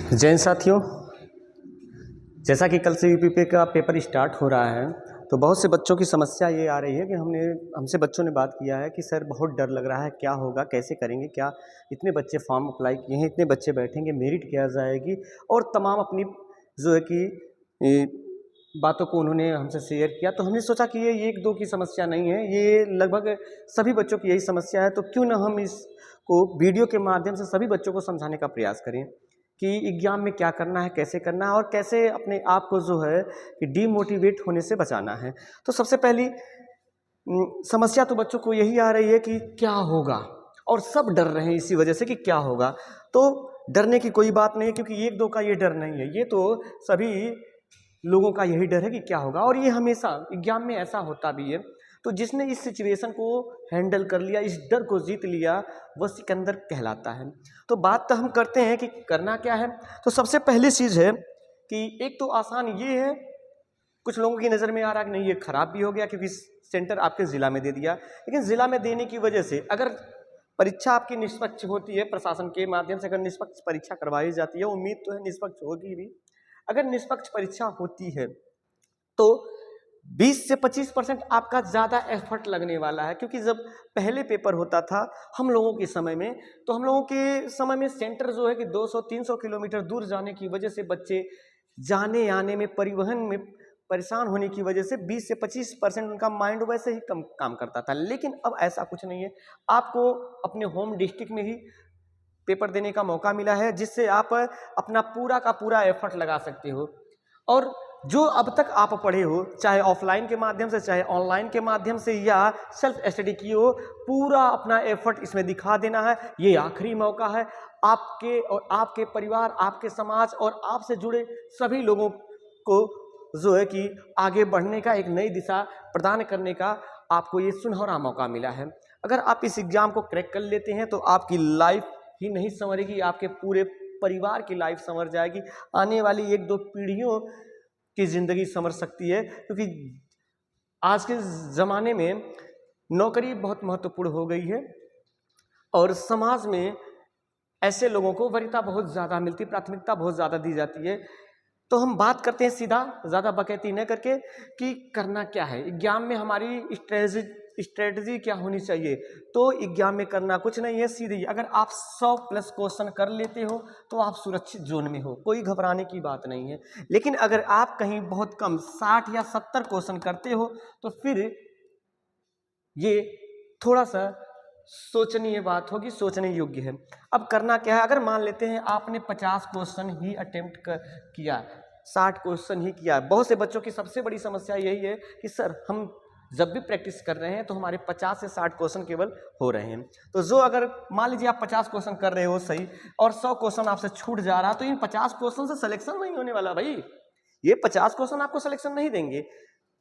जैन साथियों, जैसा कि कल से यूपीपी का पेपर स्टार्ट हो रहा है तो बहुत से बच्चों की समस्या ये आ रही है कि हमसे बच्चों ने बात किया है कि सर बहुत डर लग रहा है, क्या होगा, कैसे करेंगे, क्या इतने बच्चे फॉर्म अप्लाई किए हैं, इतने बच्चे बैठेंगे, मेरिट क्या जाएगी, और तमाम अपनी जो है कि बातों को उन्होंने हमसे शेयर किया। तो हमने सोचा कि ये एक दो की समस्या नहीं है, ये लगभग सभी बच्चों की यही समस्या है। तो क्यों ना हम इसको वीडियो के माध्यम से सभी बच्चों को समझाने का प्रयास करें कि एग्जाम में क्या करना है, कैसे करना है और कैसे अपने आप को जो है कि डीमोटिवेट होने से बचाना है। तो सबसे पहली समस्या तो बच्चों को यही आ रही है कि क्या होगा, और सब डर रहे हैं इसी वजह से कि क्या होगा। तो डरने की कोई बात नहीं है, क्योंकि एक दो का ये डर नहीं है, ये तो सभी लोगों का यही डर है कि क्या होगा। और ये हमेशा एग्जाम में ऐसा होता भी है। तो जिसने इस सिचुएशन को हैंडल कर लिया, इस डर को जीत लिया, वह सिकंदर कहलाता है। तो बात तो हम करते हैं कि करना क्या है। तो सबसे पहली चीज़ है कि एक तो आसान ये है, कुछ लोगों की नज़र में आ रहा है कि नहीं ये खराब भी हो गया क्योंकि सेंटर आपके ज़िला में दे दिया, लेकिन ज़िला में देने की वजह से अगर परीक्षा आपकी निष्पक्ष होती है, प्रशासन के माध्यम से अगर निष्पक्ष परीक्षा करवाई जाती है, उम्मीद तो है निष्पक्ष होगी भी, अगर निष्पक्ष परीक्षा होती है तो 20 से 25% आपका ज़्यादा एफर्ट लगने वाला है। क्योंकि जब पहले पेपर होता था हम लोगों के समय में, तो हम लोगों के समय में सेंटर जो है कि 200-300 किलोमीटर दूर जाने की वजह से बच्चे जाने आने में, परिवहन में परेशान होने की वजह से 20 से 25% उनका माइंड वैसे ही कम काम करता था। लेकिन अब ऐसा कुछ नहीं है, आपको अपने होम डिस्ट्रिक्ट में ही पेपर देने का मौका मिला है, जिससे आप अपना पूरा का पूरा एफर्ट लगा सकते हो। और जो अब तक आप पढ़े हो, चाहे ऑफलाइन के माध्यम से, चाहे ऑनलाइन के माध्यम से, या सेल्फ स्टडी की हो, पूरा अपना एफर्ट इसमें दिखा देना है। ये आखिरी मौका है आपके और आपके परिवार, आपके समाज और आपसे जुड़े सभी लोगों को जो है कि आगे बढ़ने का, एक नई दिशा प्रदान करने का आपको ये सुनहरा मौका मिला है। अगर आप इस एग्जाम को क्रैक कर लेते हैं तो आपकी लाइफ ही नहीं संवरेगी, आपके पूरे परिवार की लाइफ संवर जाएगी, आने वाली एक दो पीढ़ियों की जिंदगी संवर सकती है। क्योंकि आज के ज़माने में नौकरी बहुत महत्वपूर्ण हो गई है और समाज में ऐसे लोगों को वरीयता बहुत ज़्यादा मिलती, प्राथमिकता बहुत ज़्यादा दी जाती है। तो हम बात करते हैं सीधा, ज़्यादा बकैती न करके, कि करना क्या है एग्जाम में, हमारी स्ट्रेटजी क्या होनी चाहिए। तो एग्जाम में करना कुछ नहीं है, सीधी अगर आप 100+ क्वेश्चन कर लेते हो तो आप सुरक्षित जोन में हो, कोई घबराने की बात नहीं है। लेकिन अगर आप कहीं बहुत कम 60 या 70 क्वेश्चन करते हो तो फिर ये थोड़ा सा सोचनीय बात होगी, सोचने योग्य है। अब करना क्या है, अगर मान लेते हैं आपने 50 क्वेश्चन ही अटेम्प्ट किया, 60 क्वेश्चन ही किया। बहुत से बच्चों की सबसे बड़ी समस्या यही है कि सर हम जब भी प्रैक्टिस कर रहे हैं तो हमारे 50 से 60 क्वेश्चन केवल हो रहे हैं। तो जो अगर मान लीजिए आप 50 क्वेश्चन कर रहे हो सही और 100 क्वेश्चन आपसे छूट जा रहा, तो इन 50 क्वेश्चन से सिलेक्शन नहीं होने वाला भाई, ये 50 क्वेश्चन आपको सिलेक्शन नहीं देंगे।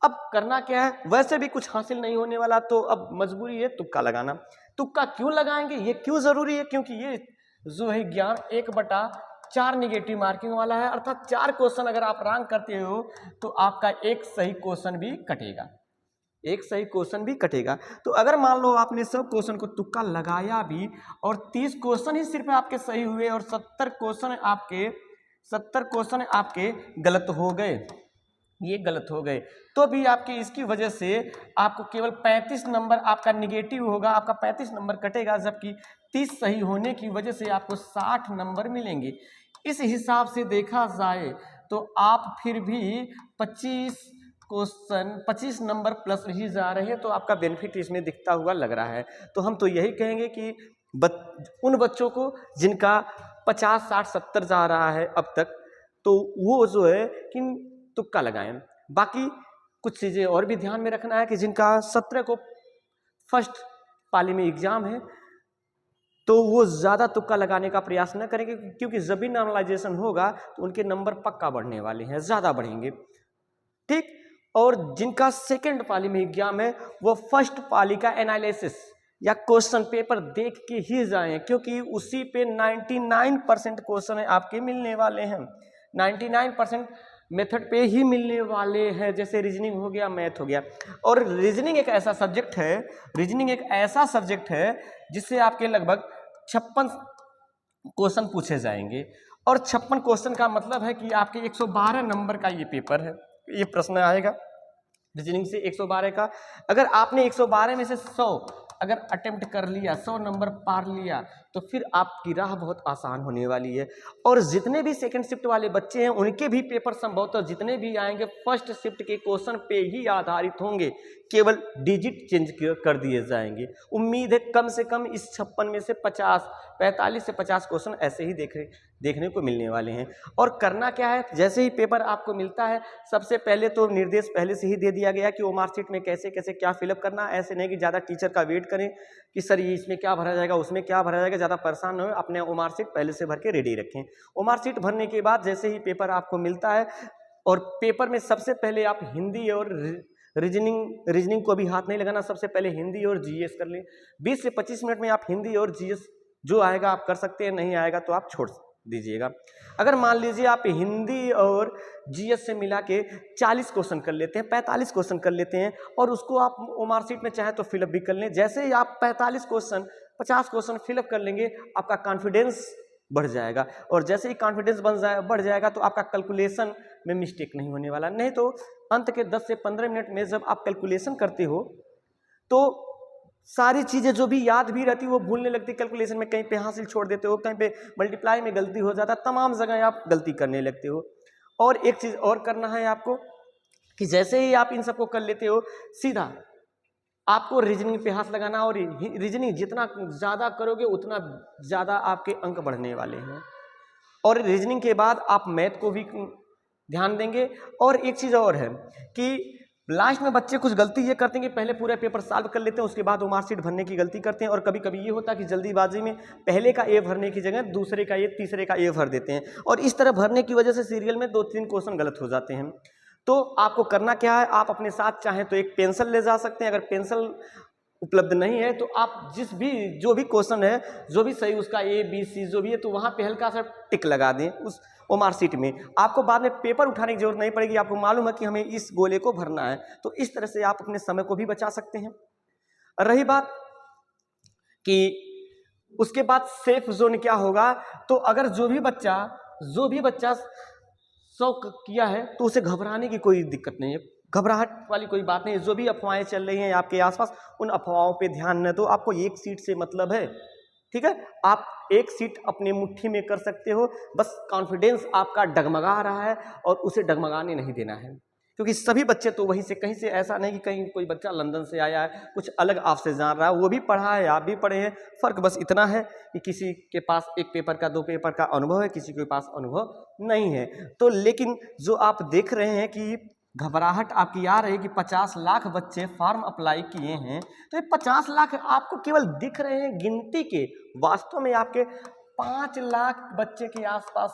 अब करना क्या है, वैसे भी कुछ हासिल नहीं होने वाला, तो अब मजबूरी है तुक्का लगाना। तुक्का क्यों लगाएंगे, ये क्यों जरूरी है, क्योंकि ये जो है ज्ञान 1/4 नेगेटिव मार्किंग वाला है। अर्थात 4 क्वेश्चन अगर आप रैंक करते हो तो आपका एक सही क्वेश्चन भी कटेगा, एक सही क्वेश्चन भी कटेगा। तो अगर मान लो आपने सब क्वेश्चन को तुक्का लगाया भी और 30 क्वेश्चन ही सिर्फ आपके सही हुए और 70 क्वेश्चन आपके गलत हो गए, ये गलत हो गए, तो भी आपके इसकी वजह से आपको केवल 35 नंबर आपका निगेटिव होगा, आपका 35 नंबर कटेगा, जबकि 30 सही होने की वजह से आपको 60 नंबर मिलेंगे। इस हिसाब से देखा जाए तो आप फिर भी 25 नंबर प्लस ही जा रहे हैं, तो आपका बेनिफिट इसमें दिखता हुआ लग रहा है। तो हम तो यही कहेंगे कि उन बच्चों को जिनका 50, 60, 70 जा रहा है अब तक, तो वो जो है कि तुक्का लगाएं। बाकी कुछ चीज़ें और भी ध्यान में रखना है कि जिनका 17 को फर्स्ट पाली में एग्जाम है तो वो ज़्यादा तुक्का लगाने का प्रयास न करेंगे, क्योंकि जब भी नॉर्मलाइजेशन होगा तो उनके नंबर पक्का बढ़ने वाले हैं, ज़्यादा बढ़ेंगे, ठीक। और जिनका सेकेंड पाली में एग्जाम है वो फर्स्ट पाली का एनालिसिस या क्वेश्चन पेपर देख के ही जाएं, क्योंकि उसी पे 99% क्वेश्चन आपके मिलने वाले हैं, 99% मेथड पे ही मिलने वाले हैं। जैसे रीजनिंग हो गया, मैथ हो गया, और रीजनिंग एक ऐसा सब्जेक्ट है जिससे आपके लगभग 56 क्वेश्चन पूछे जाएंगे और 56 क्वेश्चन का मतलब है कि आपके 112 नंबर का ये पेपर है। ये प्रश्न आएगा रीजनिंग से 112 का। अगर आपने 112 में से 100 अगर अटेम्प्ट कर लिया, 100 नंबर पार लिया, तो फिर आपकी राह बहुत आसान होने वाली है। और जितने भी सेकंड शिफ्ट वाले बच्चे हैं उनके भी पेपर संभवतः जितने भी आएंगे फर्स्ट शिफ्ट के क्वेश्चन पे ही आधारित होंगे, केवल डिजिट चेंज कर दिए जाएंगे। उम्मीद है कम से कम इस 56 में से 45 से 50 क्वेश्चन ऐसे ही देखने को मिलने वाले हैं। और करना क्या है, जैसे ही पेपर आपको मिलता है सबसे पहले तो निर्देश पहले से ही दे दिया गया कि वो मार्कशीट में कैसे कैसे क्या फिलअप करना। ऐसे नहीं कि ज़्यादा टीचर का वेट करें कि सर ये इसमें क्या भरा जाएगा, उसमें क्या भरा जाएगा, ज़्यादा परेशान न हो, अपने वो मार्कशीट पहले से भर के रेडी रखें। वो मार्कशीट भरने के बाद जैसे ही पेपर आपको मिलता है, और पेपर में सबसे पहले आप हिंदी और रीजनिंग को भी हाथ नहीं लगाना, सबसे पहले हिंदी और जीएस कर लें। 20 से 25 मिनट में आप हिंदी और जीएस जो आएगा आप कर सकते हैं, नहीं आएगा तो आप छोड़ दीजिएगा। अगर मान लीजिए आप हिंदी और जीएस से मिला के 40 क्वेश्चन कर लेते हैं, 45 क्वेश्चन कर लेते हैं, और उसको आप मार्कशीट में चाहे तो फिलअप भी कर लें। जैसे ही आप 45 क्वेश्चन 50 क्वेश्चन फिलअप कर लेंगे आपका कॉन्फिडेंस बढ़ जाएगा, और जैसे ही कॉन्फिडेंस बढ़ जाएगा तो आपका कैलकुलेशन में मिस्टेक नहीं होने वाला। नहीं तो अंत के 10 से 15 मिनट में जब आप कैलकुलेशन करते हो तो सारी चीज़ें जो भी याद भी रहती है वो भूलने लगती। कैलकुलेशन में कहीं पे हासिल छोड़ देते हो, कहीं पे मल्टीप्लाई में गलती हो जाता, तमाम जगह आप गलती करने लगते हो। और एक चीज़ और करना है आपको कि जैसे ही आप इन सबको कर लेते हो, सीधा आपको रीजनिंग पे हाथ लगाना, और रीजनिंग जितना ज़्यादा करोगे उतना ज़्यादा आपके अंक बढ़ने वाले हैं। और रीजनिंग के बाद आप मैथ को भी ध्यान देंगे। और एक चीज़ और है कि लास्ट में बच्चे कुछ गलती ये करते हैं कि पहले पूरा पेपर सॉल्व कर लेते हैं, उसके बाद वो मार्कशीट भरने की गलती करते हैं। और कभी कभी ये होता है कि जल्दीबाजी में पहले का ए भरने की जगह दूसरे का ए, तीसरे का ए भर देते हैं, और इस तरह भरने की वजह से सीरियल में 2-3 क्वेश्चन गलत हो जाते हैं। तो आपको करना क्या है, आप अपने साथ चाहें तो एक पेंसिल ले जा सकते हैं। अगर पेंसिल उपलब्ध नहीं है तो आप जो भी क्वेश्चन है, जो भी सही उसका ए बी सी जो भी है, तो वहाँ पे हल्का सा टिक लगा दें उस मार्कशीट में। आपको बाद में पेपर उठाने की जरूरत नहीं पड़ेगी, आपको मालूम है कि हमें इस गोले को भरना है। तो इस तरह से आप अपने समय को भी बचा सकते हैं। रही बात कि उसके बाद सेफ जोन क्या होगा, तो अगर जो भी बच्चा 100 किया है तो उसे घबराने की कोई दिक्कत नहीं है, घबराहट वाली कोई बात नहीं है। जो भी अफवाहें चल रही हैं आपके आसपास, उन अफवाहों पे ध्यान न दो। आपको एक सीट से मतलब है, ठीक है, आप एक सीट अपनी मुट्ठी में कर सकते हो। बस कॉन्फिडेंस आपका डगमगा रहा है और उसे डगमगाने नहीं देना है, क्योंकि सभी बच्चे तो वहीं से, कहीं से ऐसा नहीं कि कहीं कोई बच्चा लंदन से आया है कुछ अलग आपसे जान रहा है, वो भी पढ़ा है आप भी पढ़े हैं। फ़र्क बस इतना है कि किसी के पास 1 पेपर का 2 पेपर का अनुभव है, किसी के पास अनुभव नहीं है। तो लेकिन जो आप देख रहे हैं कि घबराहट आपकी आ रही है कि 50 लाख बच्चे फॉर्म अप्लाई किए हैं, तो ये 50 लाख आपको केवल दिख रहे हैं गिनती के, वास्तव में आपके 5 लाख बच्चे के आसपास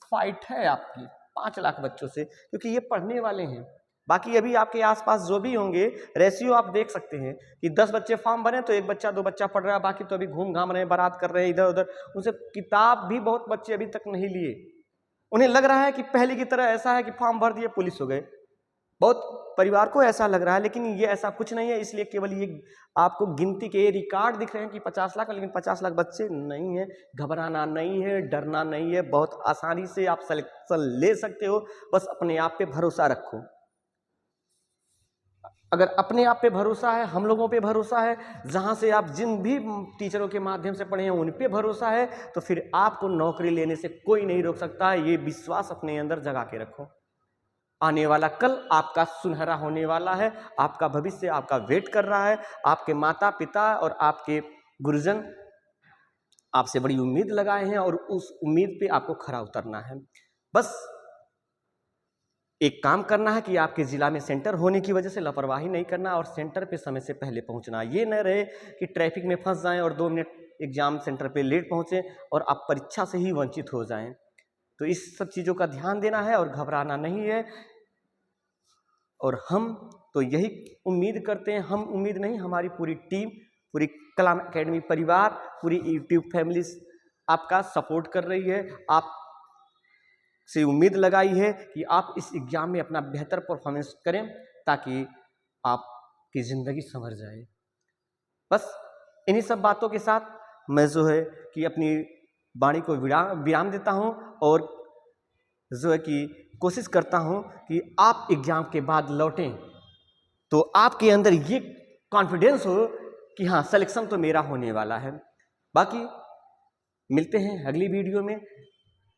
फाइट है आपकी 5 लाख बच्चों से, क्योंकि ये पढ़ने वाले हैं। बाकी अभी आपके आसपास जो भी होंगे, रेशियो आप देख सकते हैं कि 10 बच्चे फॉर्म भरे तो 1 बच्चा 2 बच्चा पढ़ रहा है, बाकी तो अभी घूम घाम रहे हैं, बारात कर रहे हैं इधर उधर। उनसे किताब भी बहुत बच्चे अभी तक नहीं लिए। उन्हें लग रहा है कि पहले की तरह ऐसा है कि फॉर्म भर दिए पुलिस हो गए। बहुत परिवार को ऐसा लग रहा है, लेकिन ये ऐसा कुछ नहीं है। इसलिए केवल ये आपको गिनती के रिकॉर्ड दिख रहे हैं कि 50 लाख, लेकिन 50 लाख बच्चे नहीं है। घबराना नहीं है, डरना नहीं है, बहुत आसानी से आप सिलेक्शन ले सकते हो। बस अपने आप पे भरोसा रखो। अगर अपने आप पे भरोसा है, हम लोगों पे भरोसा है, जहाँ से आप जिन भी टीचरों के माध्यम से पढ़े हैं उन पे भरोसा है, तो फिर आपको नौकरी लेने से कोई नहीं रोक सकता है। ये विश्वास अपने अंदर जगा के रखो। आने वाला कल आपका सुनहरा होने वाला है, आपका भविष्य आपका वेट कर रहा है। आपके माता पिता और आपके गुरुजन आपसे बड़ी उम्मीद लगाए हैं, और उस उम्मीद पे आपको खरा उतरना है। बस एक काम करना है कि आपके ज़िला में सेंटर होने की वजह से लापरवाही नहीं करना, और सेंटर पे समय से पहले पहुंचना। ये न रहे कि ट्रैफिक में फंस जाएं और 2 मिनट एग्जाम सेंटर पे लेट पहुंचे और आप परीक्षा से ही वंचित हो जाएं। तो इस सब चीज़ों का ध्यान देना है और घबराना नहीं है। और हम तो यही उम्मीद करते हैं, हम उम्मीद नहीं, हमारी पूरी टीम, पूरी कलाम एकेडमी परिवार, पूरी यूट्यूब फैमिली आपका सपोर्ट कर रही है, आप से उम्मीद लगाई है कि आप इस एग्ज़ाम में अपना बेहतर परफॉर्मेंस करें, ताकि आपकी ज़िंदगी संवर जाए। बस इन्हीं सब बातों के साथ मैं जो है कि अपनी वाणी को विराम देता हूँ और जो है कि कोशिश करता हूँ कि आप एग्जाम के बाद लौटें तो आपके अंदर ये कॉन्फिडेंस हो कि हाँ सिलेक्शन तो मेरा होने वाला है। बाकी मिलते हैं अगली वीडियो में,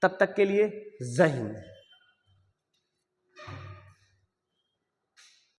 तब तक के लिए जय हिंद।